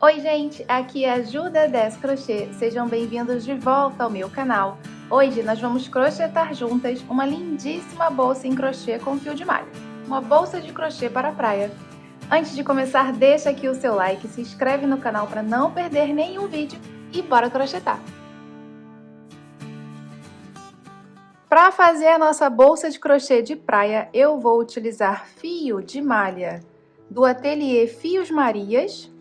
Oi gente, aqui é a Ju da 10 Crochê, sejam bem-vindos de volta ao meu canal. Hoje nós vamos crochetar juntas uma lindíssima bolsa em crochê com fio de malha, uma bolsa de crochê para a praia. Antes de começar, deixa aqui o seu like, se inscreve no canal para não perder nenhum vídeo e bora crochetar! Para fazer a nossa bolsa de crochê de praia, eu vou utilizar fio de malha do ateliê Fios Marias.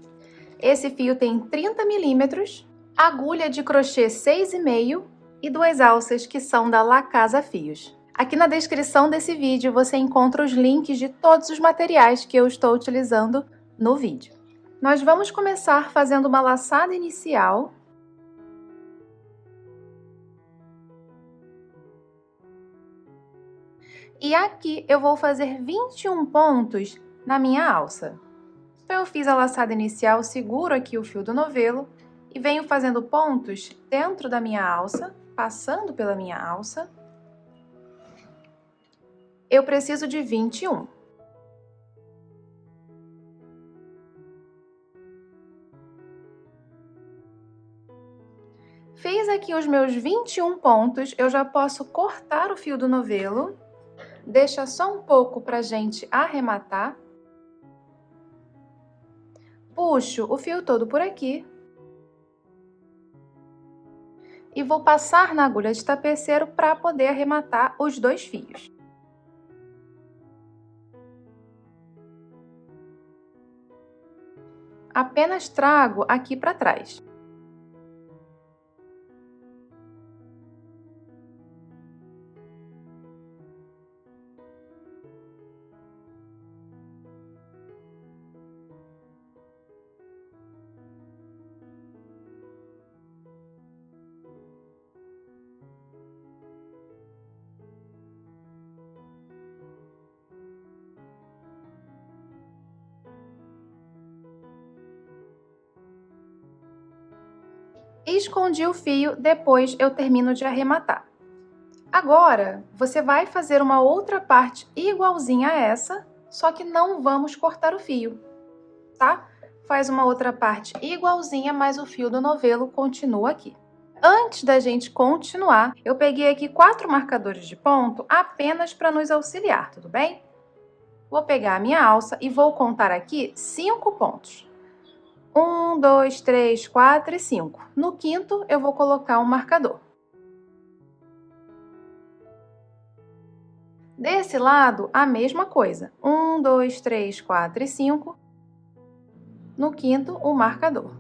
Esse fio tem 30 milímetros, agulha de crochê 6,5 e 2 alças que são da La Casa Fios. Aqui na descrição desse vídeo você encontra os links de todos os materiais que eu estou utilizando no vídeo. Nós vamos começar fazendo uma laçada inicial. E aqui eu vou fazer 21 pontos na minha alça. Então eu fiz a laçada inicial, seguro aqui o fio do novelo e venho fazendo pontos dentro da minha alça, passando pela minha alça. Eu preciso de 21. Fiz aqui os meus 21 pontos, eu já posso cortar o fio do novelo. Deixa só um pouco pra gente arrematar. Puxo o fio todo por aqui. E vou passar na agulha de tapeceiro para poder arrematar os 2 fios. Apenas trago aqui para trás. Escondi o fio, depois eu termino de arrematar. Agora, você vai fazer uma outra parte igualzinha a essa, só que não vamos cortar o fio, tá? Faz uma outra parte igualzinha, mas o fio do novelo continua aqui. Antes da gente continuar, eu peguei aqui 4 marcadores de ponto apenas para nos auxiliar, tudo bem? Vou pegar a minha alça e vou contar aqui 5 pontos. 1, 2, 3, 4 e 5. No quinto, eu vou colocar um marcador. Desse lado, a mesma coisa. 1, 2, 3, 4 e 5. No quinto, o marcador.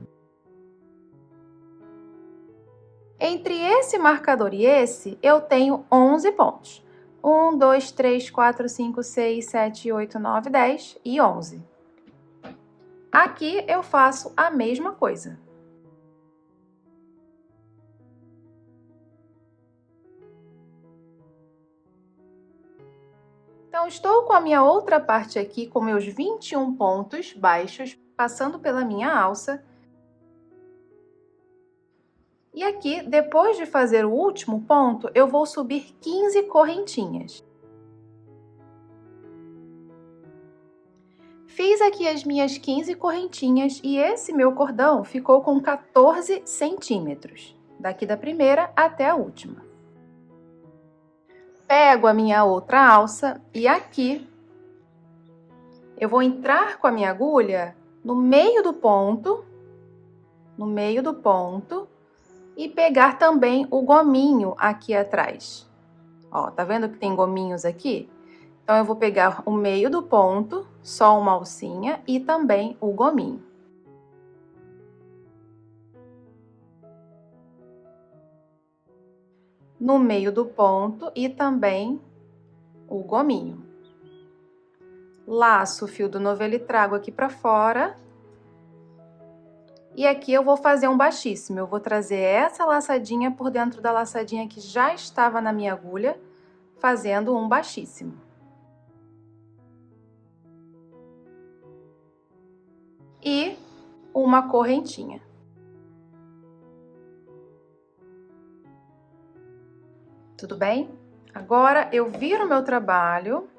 Entre esse marcador e esse, eu tenho 11 pontos. 1, 2, 3, 4, 5, 6, 7, 8, 9, 10 e 11. Aqui eu faço a mesma coisa. Então, estou com a minha outra parte aqui, com meus 21 pontos baixos, passando pela minha alça. E aqui, depois de fazer o último ponto, eu vou subir 15 correntinhas. Fiz aqui as minhas 15 correntinhas e esse meu cordão ficou com 14 centímetros, daqui da primeira até a última. Pego a minha outra alça e aqui eu vou entrar com a minha agulha no meio do ponto, e pegar também o gominho aqui atrás. Ó, tá vendo que tem gominhos aqui? Então, eu vou pegar o meio do ponto, só uma alcinha e também o gominho. No meio do ponto e também o gominho. Laço o fio do novelo e trago aqui pra fora. E aqui eu vou fazer um baixíssimo. Eu vou trazer essa laçadinha por dentro da laçadinha que já estava na minha agulha, fazendo um baixíssimo. E uma correntinha. Tudo bem? Agora eu viro meu trabalho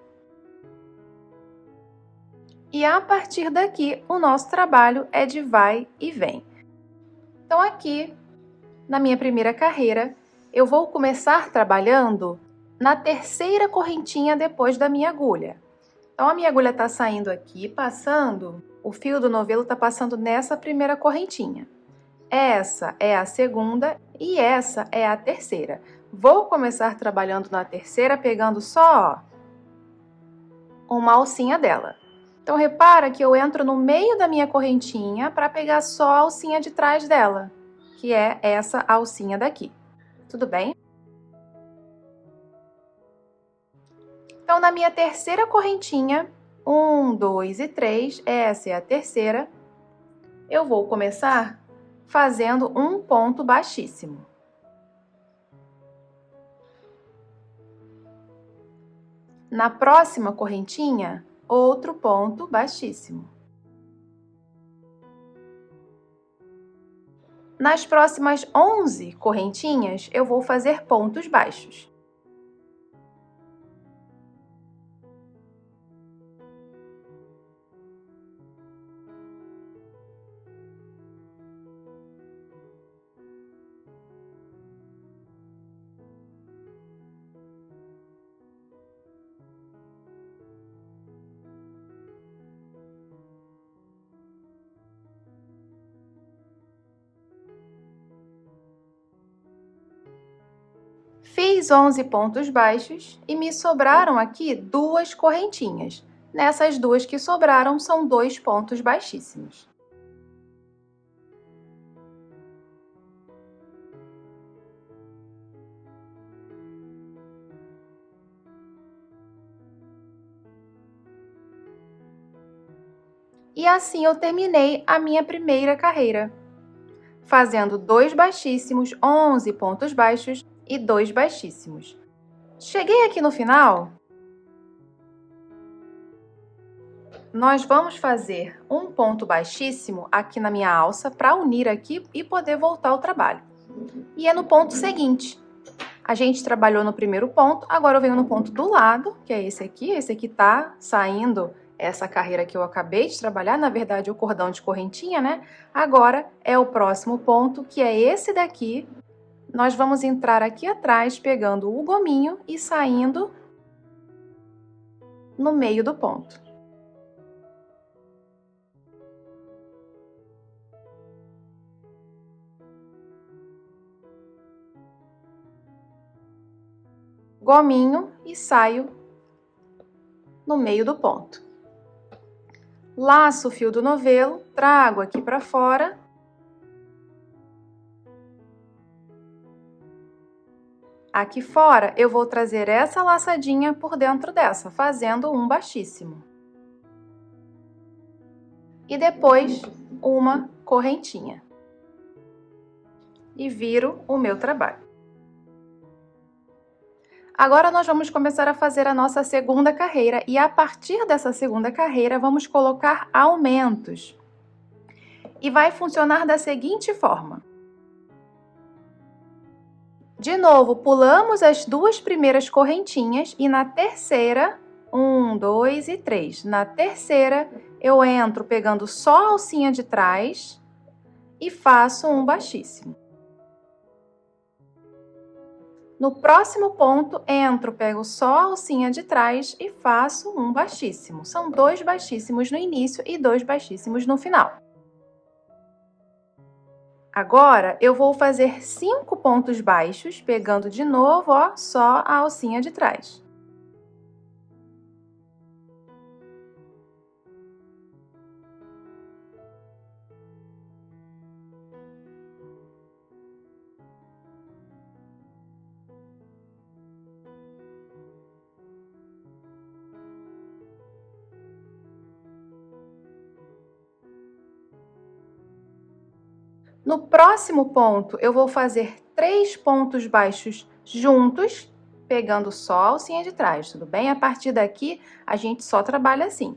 E a partir daqui, o nosso trabalho é de vai e vem. Então, aqui, na minha primeira carreira, eu vou começar trabalhando na terceira correntinha depois da minha agulha. Então, a minha agulha está saindo aqui, passando, o fio do novelo está passando nessa primeira correntinha. Essa é a segunda e essa é a terceira. Vou começar trabalhando na terceira, pegando só uma alcinha dela. Então, repara que eu entro no meio da minha correntinha para pegar só a alcinha de trás dela, que é essa alcinha daqui. Tudo bem? Então, na minha terceira correntinha, 1, 2 e 3, essa é a terceira, eu vou começar fazendo um ponto baixíssimo. Na próxima correntinha, outro ponto baixíssimo. Nas próximas 11 correntinhas, eu vou fazer pontos baixos. Fiz 11 pontos baixos e me sobraram aqui 2 correntinhas. Nessas 2 que sobraram, são 2 pontos baixíssimos. E assim eu terminei a minha primeira carreira, fazendo 2 baixíssimos, 11 pontos baixos e 2 baixíssimos. Cheguei aqui no final, nós vamos fazer um ponto baixíssimo aqui na minha alça para unir aqui e poder voltar ao trabalho. E é no ponto seguinte. A gente trabalhou no primeiro ponto, agora eu venho no ponto do lado, que é esse aqui tá saindo essa carreira que eu acabei de trabalhar, na verdade o cordão de correntinha, né? Agora é o próximo ponto, que é esse daqui. Nós vamos entrar aqui atrás, pegando o gominho e saindo no meio do ponto. Gominho e saio no meio do ponto. Laço o fio do novelo, trago aqui para fora. Aqui fora, eu vou trazer essa laçadinha por dentro dessa, fazendo um baixíssimo. E depois, uma correntinha. E viro o meu trabalho. Agora, nós vamos começar a fazer a nossa segunda carreira. E a partir dessa segunda carreira, vamos colocar aumentos. E vai funcionar da seguinte forma. De novo, pulamos as 2 primeiras correntinhas e na terceira, 1, 2 e 3. Na terceira, eu entro pegando só a alcinha de trás e faço um baixíssimo. No próximo ponto, entro, pego só a alcinha de trás e faço um baixíssimo. São 2 baixíssimos no início e 2 baixíssimos no final. Agora, eu vou fazer 5 pontos baixos, pegando de novo, ó, só a alcinha de trás. No próximo ponto, eu vou fazer 3 pontos baixos juntos, pegando só a alcinha de trás, tudo bem? A partir daqui, a gente só trabalha assim.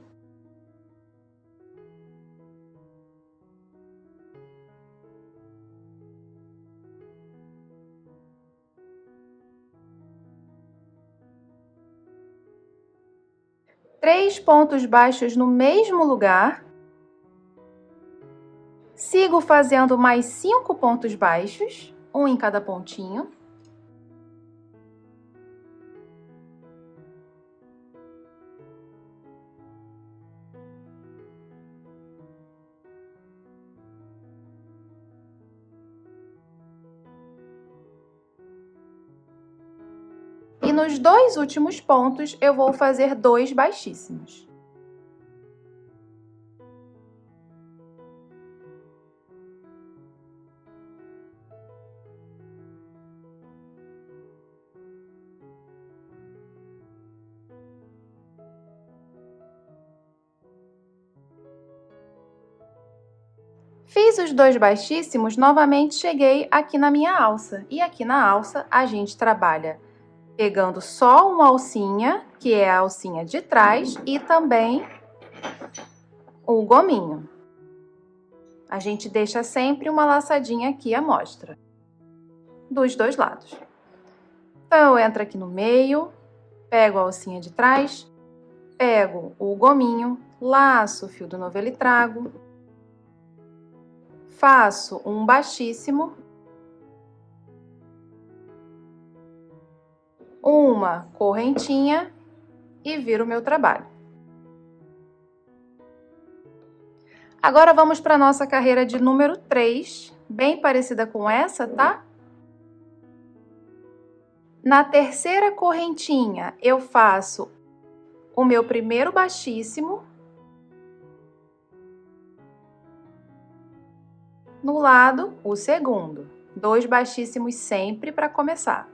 3 pontos baixos no mesmo lugar. Sigo fazendo mais 5 pontos baixos, um em cada pontinho. E nos 2 últimos pontos, eu vou fazer 2 baixíssimos. Fiz os 2 baixíssimos, novamente cheguei aqui na minha alça. E aqui na alça, a gente trabalha pegando só uma alcinha, que é a alcinha de trás, e também o gominho. A gente deixa sempre uma laçadinha aqui à mostra, dos 2 lados. Então, eu entro aqui no meio, pego a alcinha de trás, pego o gominho, laço o fio do novelo e trago, faço um baixíssimo, uma correntinha e viro o meu trabalho. Agora vamos para a nossa carreira de número 3, bem parecida com essa, tá? Na terceira correntinha, eu faço o meu primeiro baixíssimo. No lado, o segundo. 2 baixíssimos sempre para começar.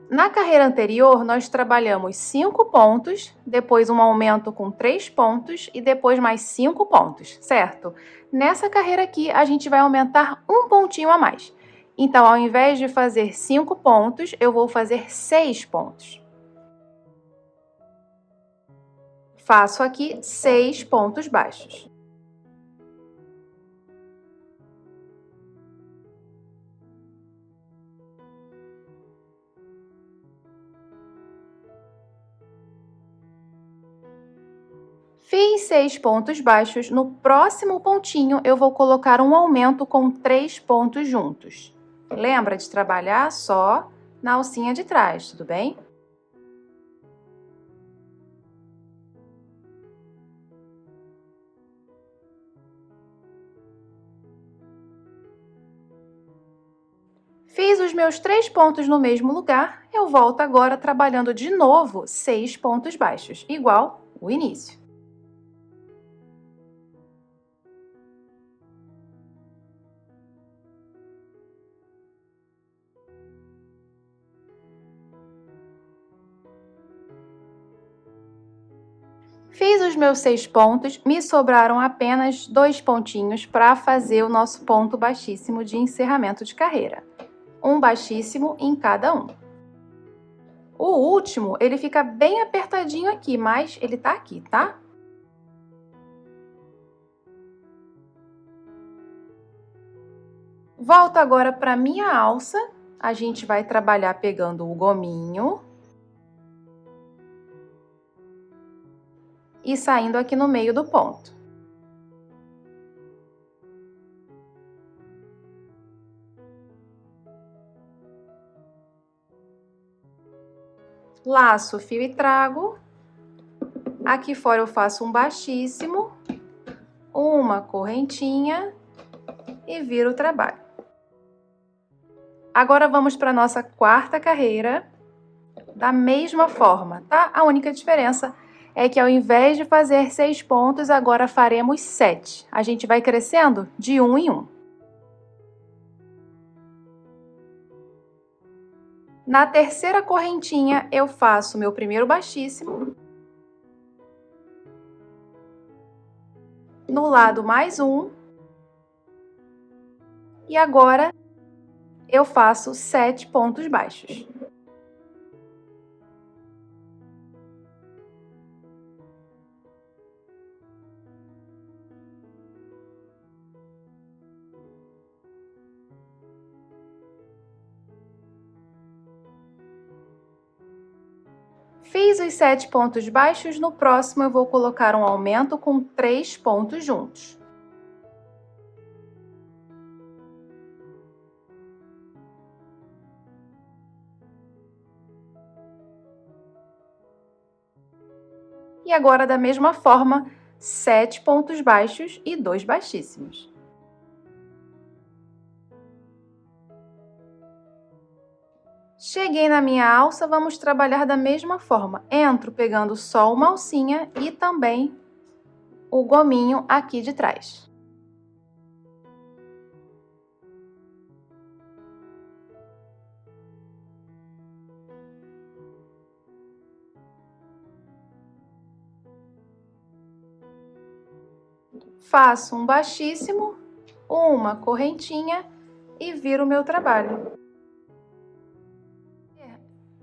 Na carreira anterior, nós trabalhamos 5 pontos, depois um aumento com 3 pontos e depois mais 5 pontos, certo? Nessa carreira aqui, a gente vai aumentar um pontinho a mais. Então, ao invés de fazer 5 pontos, eu vou fazer 6 pontos. Faço aqui 6 pontos baixos. Fiz 6 pontos baixos, no próximo pontinho eu vou colocar um aumento com 3 pontos juntos. Lembra de trabalhar só na alcinha de trás, tudo bem? Fiz os meus 3 pontos no mesmo lugar, eu volto agora trabalhando de novo 6 pontos baixos, igual o início. Fiz os meus 6 pontos, me sobraram apenas 2 pontinhos para fazer o nosso ponto baixíssimo de encerramento de carreira. Um baixíssimo em cada um. O último, ele fica bem apertadinho aqui, mas ele tá aqui, tá? Volto agora para minha alça. A gente vai trabalhar pegando o gominho e saindo aqui no meio do ponto. Laço o fio e trago. Aqui fora eu faço um baixíssimo, uma correntinha e viro o trabalho. Agora vamos para a nossa quarta carreira, da mesma forma, tá? A única diferença é que ao invés de fazer 6 pontos, agora faremos 7. A gente vai crescendo de 1 em 1. Na terceira correntinha, eu faço meu primeiro baixíssimo. No lado, mais um. E agora, eu faço 7 pontos baixos. os 7 pontos baixos, no próximo eu vou colocar um aumento com 3 pontos juntos. E agora, da mesma forma, 7 pontos baixos e 2 baixíssimos. Cheguei na minha alça, vamos trabalhar da mesma forma. Entro pegando só uma alcinha e também o gominho aqui de trás. Faço um baixíssimo, uma correntinha e viro o meu trabalho.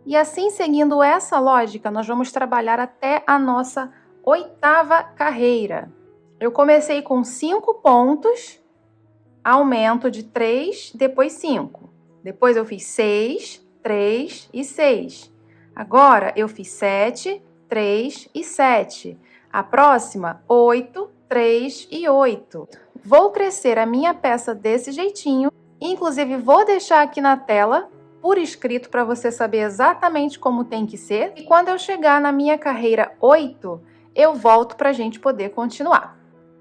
E assim, seguindo essa lógica, nós vamos trabalhar até a nossa 8ª carreira. Eu comecei com 5 pontos, aumento de 3, depois 5. Depois eu fiz 6, 3 e 6. Agora eu fiz 7, 3 e 7. A próxima, 8, 3 e 8. Vou crescer a minha peça desse jeitinho, inclusive vou deixar aqui na tela por escrito para você saber exatamente como tem que ser. E quando eu chegar na minha carreira 8, eu volto para a gente poder continuar.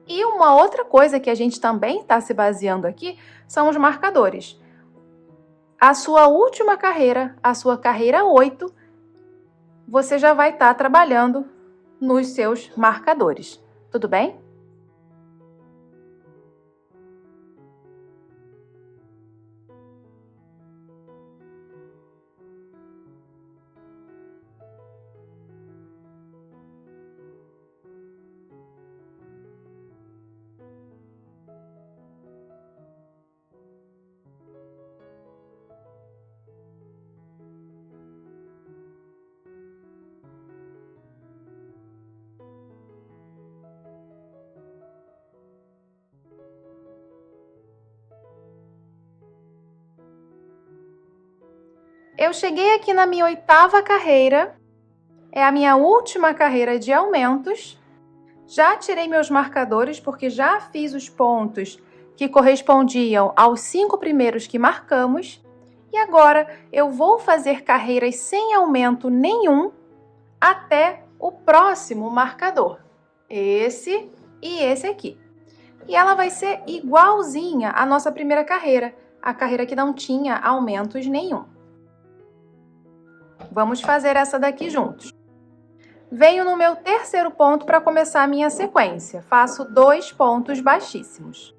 E uma outra coisa que a gente também está se baseando aqui são os marcadores. A sua última carreira, a sua carreira 8, você já vai estar trabalhando nos seus marcadores. Tudo bem? Eu cheguei aqui na minha 8ª carreira, é a minha última carreira de aumentos. Já tirei meus marcadores porque já fiz os pontos que correspondiam aos 5 primeiros que marcamos. E agora eu vou fazer carreiras sem aumento nenhum até o próximo marcador. Esse e esse aqui. E ela vai ser igualzinha à nossa primeira carreira, a carreira que não tinha aumentos nenhum. Vamos fazer essa daqui juntos. Venho no meu terceiro ponto para começar a minha sequência. Faço 2 pontos baixíssimos.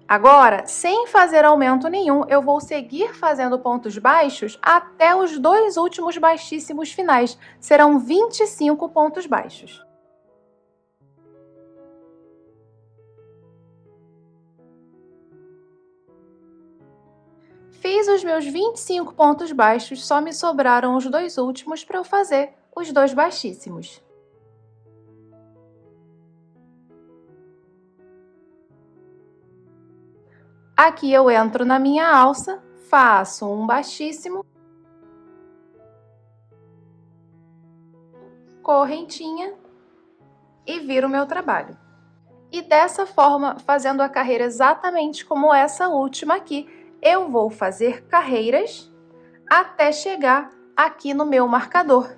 Agora, sem fazer aumento nenhum, eu vou seguir fazendo pontos baixos até os 2 últimos baixíssimos finais. Serão 25 pontos baixos. Fiz os meus 25 pontos baixos, só me sobraram os 2 últimos para eu fazer os 2 baixíssimos. Aqui eu entro na minha alça, faço um baixíssimo, correntinha e viro o meu trabalho. E dessa forma, fazendo a carreira exatamente como essa última aqui, eu vou fazer carreiras até chegar aqui no meu marcador.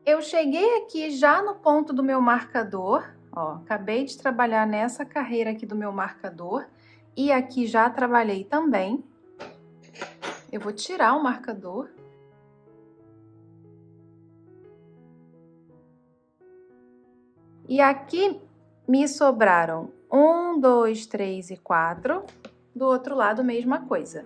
Eu cheguei aqui já no ponto do meu marcador, ó, acabei de trabalhar nessa carreira aqui do meu marcador e aqui já trabalhei também. Eu vou tirar o marcador. E aqui me sobraram 1, 2, 3 e 4. Do outro lado, mesma coisa.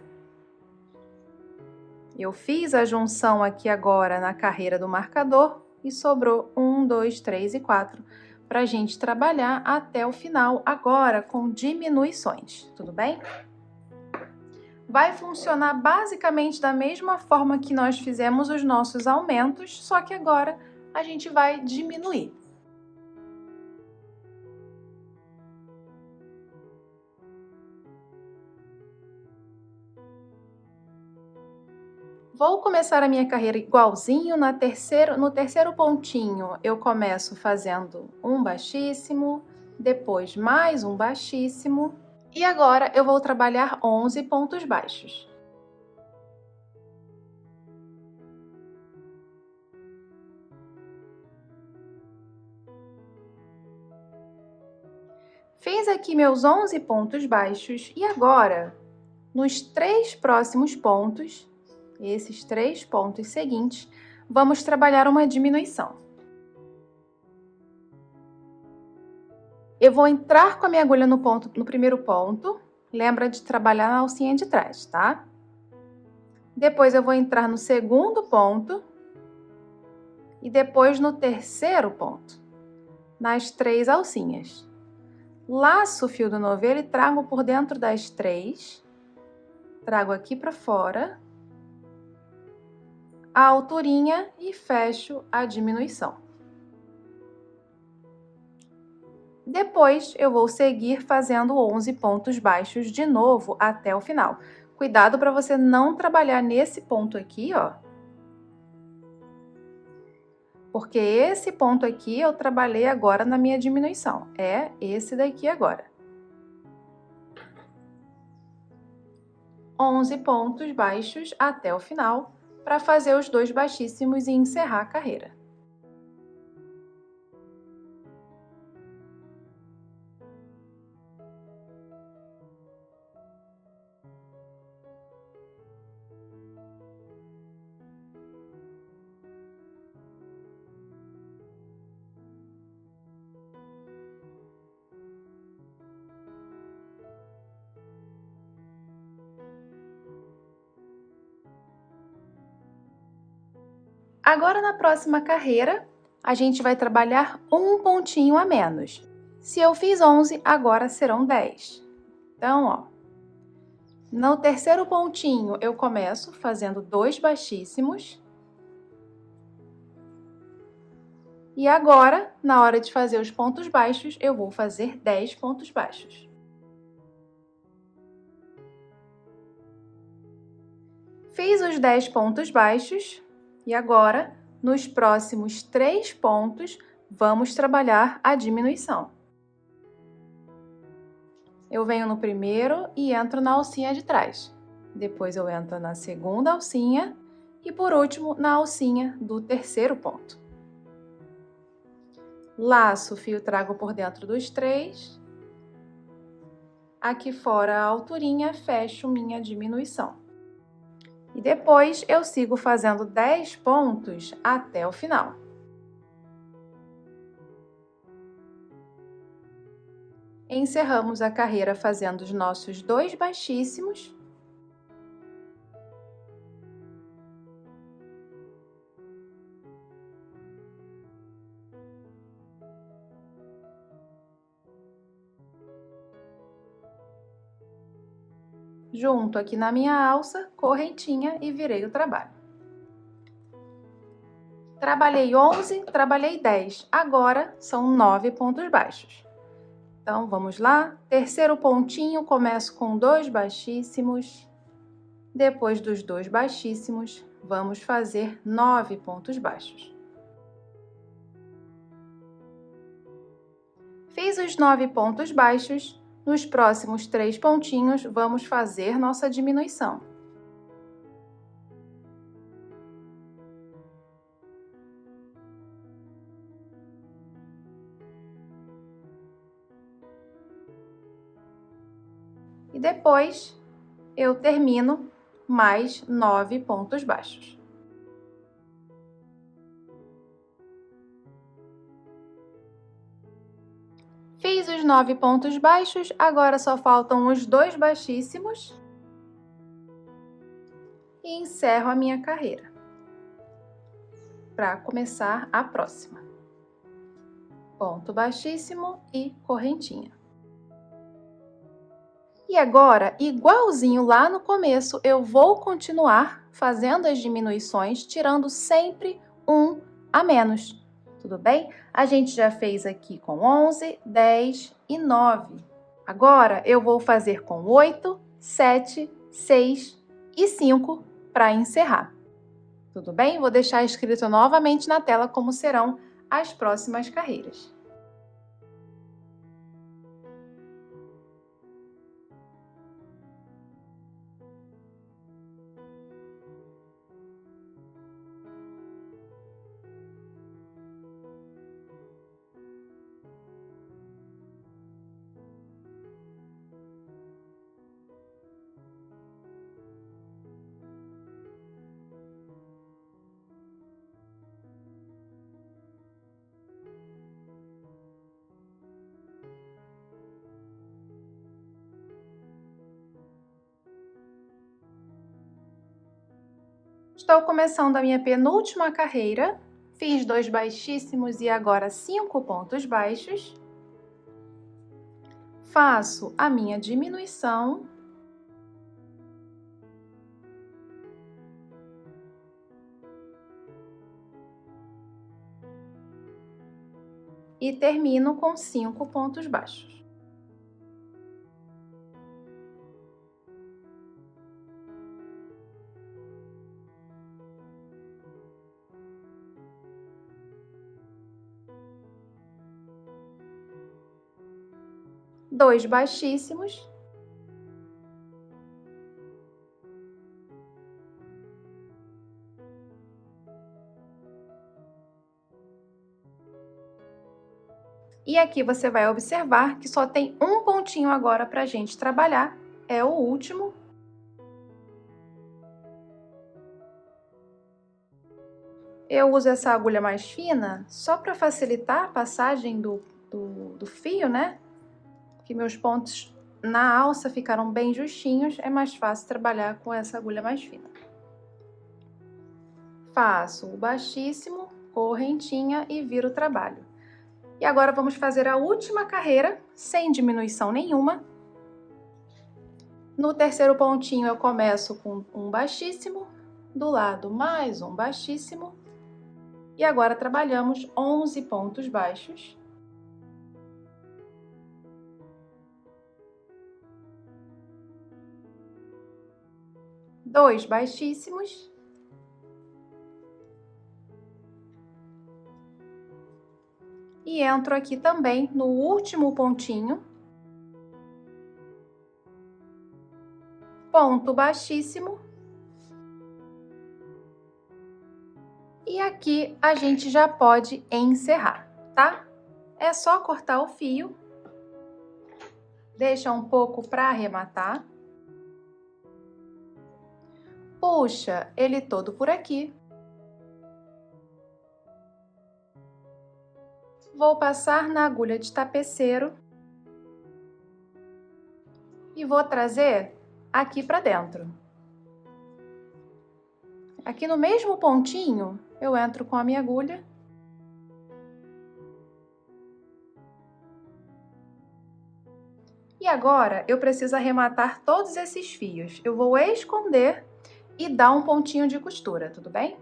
Eu fiz a junção aqui agora na carreira do marcador e sobrou 1, 2, 3 e 4 para a gente trabalhar até o final, agora com diminuições, tudo bem? Vai funcionar basicamente da mesma forma que nós fizemos os nossos aumentos, só que agora a gente vai diminuir. Vou começar a minha carreira igualzinho no terceiro pontinho. Eu começo fazendo um baixíssimo, depois mais um baixíssimo. E agora eu vou trabalhar 11 pontos baixos. Fiz aqui meus 11 pontos baixos e agora, nos 3 próximos pontos, esses 3 pontos seguintes, vamos trabalhar uma diminuição. Eu vou entrar com a minha agulha no primeiro ponto, lembra de trabalhar na alcinha de trás, tá? Depois eu vou entrar no segundo ponto e depois no terceiro ponto, nas 3 alcinhas. Laço o fio do novelo e trago por dentro das 3, trago aqui para fora, a alturinha e fecho a diminuição. Depois, eu vou seguir fazendo 11 pontos baixos de novo até o final. Cuidado para você não trabalhar nesse ponto aqui, ó. Porque esse ponto aqui eu trabalhei agora na minha diminuição. É esse daqui agora. 11 pontos baixos até o final, para fazer os 2 baixíssimos e encerrar a carreira. Agora, na próxima carreira, a gente vai trabalhar um pontinho a menos. Se eu fiz 11, agora serão 10. Então, ó, no terceiro pontinho, eu começo fazendo 2 baixíssimos. E agora, na hora de fazer os pontos baixos, eu vou fazer 10 pontos baixos. Fiz os 10 pontos baixos. E agora, nos próximos 3 pontos, vamos trabalhar a diminuição. Eu venho no primeiro e entro na alcinha de trás. Depois eu entro na segunda alcinha e, por último, na alcinha do terceiro ponto. Laço o fio, trago por dentro dos 3. Aqui fora a alturinha, fecho minha diminuição. E depois eu sigo fazendo 10 pontos até o final. Encerramos a carreira fazendo os nossos 2 baixíssimos. Junto aqui na minha alça, correntinha e virei o trabalho. Trabalhei 11, trabalhei 10. Agora são 9 pontos baixos. Então, vamos lá. Terceiro pontinho, começo com 2 baixíssimos. Depois dos 2 baixíssimos, vamos fazer 9 pontos baixos. Fiz os 9 pontos baixos. Nos próximos 3 pontinhos, vamos fazer nossa diminuição. E depois, eu termino mais 9 pontos baixos. Fiz os 9 pontos baixos, agora só faltam os 2 baixíssimos e encerro a minha carreira para começar a próxima. Ponto baixíssimo e correntinha. E agora, igualzinho lá no começo, eu vou continuar fazendo as diminuições, tirando sempre um a menos. Tudo bem? A gente já fez aqui com 11, 10 e 9. Agora, eu vou fazer com 8, 7, 6 e 5 para encerrar. Tudo bem? Vou deixar escrito novamente na tela como serão as próximas carreiras. Estou começando a minha penúltima carreira. Fiz 2 baixíssimos e agora 5 pontos baixos. Faço a minha diminuição. E termino com 5 pontos baixos. Dois baixíssimos. E aqui você vai observar que só tem um pontinho agora para a gente trabalhar, é o último. Eu uso essa agulha mais fina só para facilitar a passagem do fio, né? Que meus pontos na alça ficaram bem justinhos, é mais fácil trabalhar com essa agulha mais fina. Faço o baixíssimo, correntinha e viro o trabalho. E agora vamos fazer a última carreira, sem diminuição nenhuma. No terceiro pontinho eu começo com um baixíssimo, do lado mais um baixíssimo. E agora trabalhamos 11 pontos baixos. Dois baixíssimos. E entro aqui também no último pontinho. Ponto baixíssimo. E aqui a gente já pode encerrar, tá? É só cortar o fio. Deixa um pouco para arrematar. Puxa ele todo por aqui. Vou passar na agulha de tapeceiro e vou trazer aqui para dentro. Aqui no mesmo pontinho, eu entro com a minha agulha. E agora, eu preciso arrematar todos esses fios. Eu vou esconder e dar um pontinho de costura, tudo bem?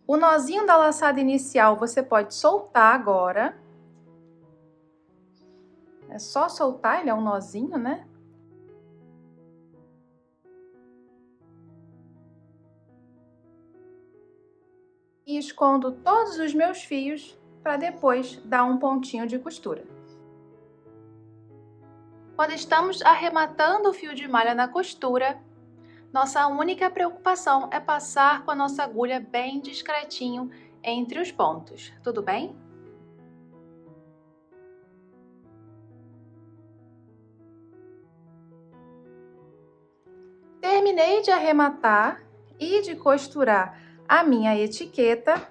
O nozinho da laçada inicial você pode soltar agora. É só soltar, ele é um nozinho, né? E escondo todos os meus fios para depois dar um pontinho de costura. Quando estamos arrematando o fio de malha na costura, nossa única preocupação é passar com a nossa agulha bem discretinho entre os pontos, tudo bem? Terminei de arrematar e de costurar a minha etiqueta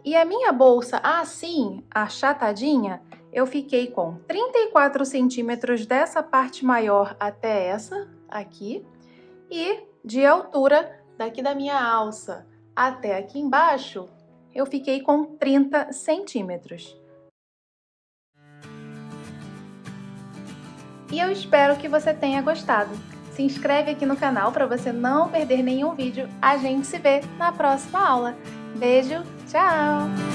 e a minha bolsa assim, achatadinha, eu fiquei com 34 centímetros dessa parte maior até essa aqui e de altura daqui da minha alça até aqui embaixo, eu fiquei com 30 centímetros. E eu espero que você tenha gostado. Se inscreve aqui no canal para você não perder nenhum vídeo. A gente se vê na próxima aula. Beijo, tchau!